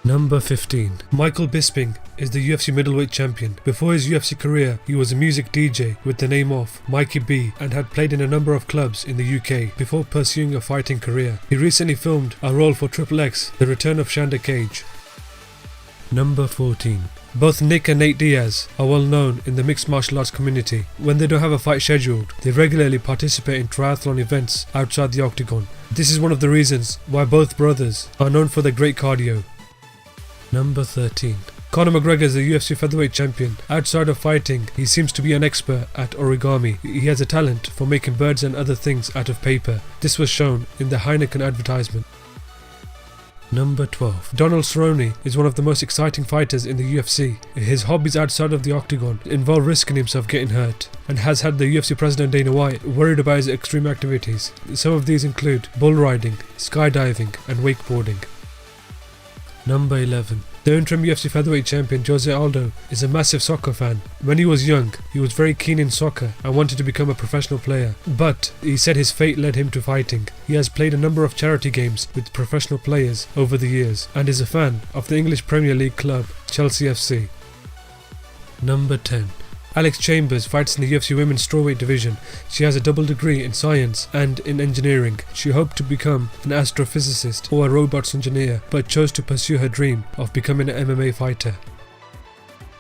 Number 15. Michael Bisping is the UFC middleweight champion. Before his UFC career, he was a music DJ with the name of Mikey B and had played in a number of clubs in the UK before pursuing a fighting career. He recently filmed a role for Triple X, The Return of Shanda Cage. Number 14. Both Nick and Nate Diaz are well known in the mixed martial arts community. When they don't have a fight scheduled, they regularly participate in triathlon events outside the Octagon. This is one of the reasons why both brothers are known for their great cardio. Number 13. Conor McGregor is the UFC featherweight champion. Outside of fighting, he seems to be an expert at origami. He has a talent for making birds and other things out of paper. This was shown in the Heineken advertisement. Number 12. Donald Cerrone is one of the most exciting fighters in the UFC. His hobbies outside of the Octagon involve risking himself getting hurt, and has had the UFC president Dana White worried about his extreme activities. Some of these include bull riding, skydiving and wakeboarding. Number 11. The interim UFC featherweight champion Jose Aldo is a massive soccer fan. When he was young, he was very keen in soccer and wanted to become a professional player, but he said his fate led him to fighting. He has played a number of charity games with professional players over the years and is a fan of the English Premier League club Chelsea FC. Number 10. Alex Chambers fights in the UFC women's strawweight division. She has a double degree in science and in engineering. She hoped to become an astrophysicist or a robots engineer, but chose to pursue her dream of becoming an MMA fighter.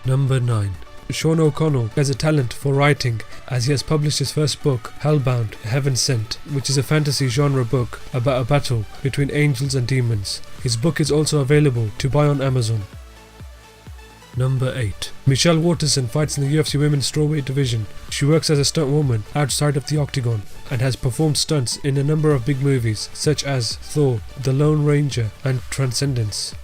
Number 9. Sean O'Connell has a talent for writing, as he has published his first book, Hellbound, Heaven Sent, which is a fantasy genre book about a battle between angels and demons. His book is also available to buy on Amazon. Number 8. Michelle Waterson fights in the UFC women's strawweight division. She works as a stunt woman outside of the Octagon and has performed stunts in a number of big movies such as Thor, The Lone Ranger and Transcendence.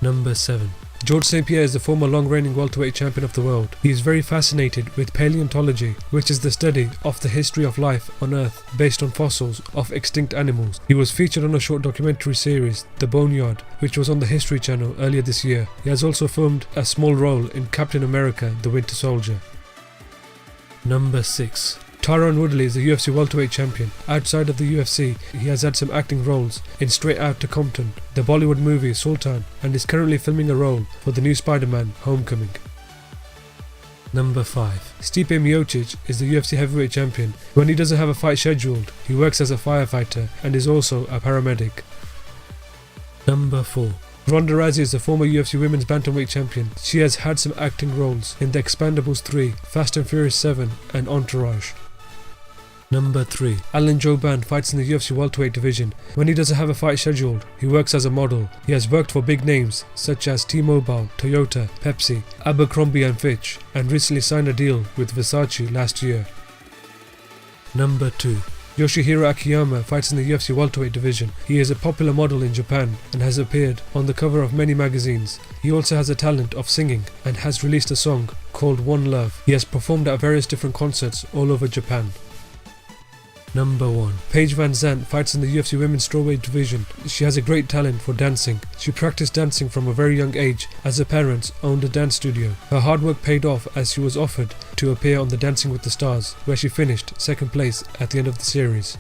Number 7. George St. Pierre is the former long-reigning welterweight champion of the world. He is very fascinated with paleontology, which is the study of the history of life on Earth based on fossils of extinct animals. He was featured on a short documentary series, The Boneyard, which was on the History Channel earlier this year. He has also filmed a small role in Captain America: The Winter Soldier. Number 6. Tyron Woodley is the UFC welterweight champion. Outside of the UFC, he has had some acting roles in Straight Outta Compton, the Bollywood movie Sultan, and is currently filming a role for the new Spider-Man: Homecoming. Number 5. Stipe Miocic is the UFC heavyweight champion. When he doesn't have a fight scheduled, he works as a firefighter and is also a paramedic. Number 4. Ronda Rousey is the former UFC women's bantamweight champion. She has had some acting roles in The Expendables 3, Fast and Furious 7 and Entourage. Number 3. Alan Jobe fights in the UFC welterweight division. When he doesn't have a fight scheduled, he works as a model. He has worked for big names such as T-Mobile, Toyota, Pepsi, Abercrombie & Fitch, and recently signed a deal with Versace last year. Number 2. Yoshihiro Akiyama fights in the UFC welterweight division. He is a popular model in Japan and has appeared on the cover of many magazines. He also has a talent of singing and has released a song called One Love. He has performed at various different concerts all over Japan. Number 1. Paige VanZant fights in the UFC women's strawweight division. She has a great talent for dancing. She practiced dancing from a very young age as her parents owned a dance studio. Her hard work paid off as she was offered to appear on the Dancing with the Stars, where she finished second place at the end of the series.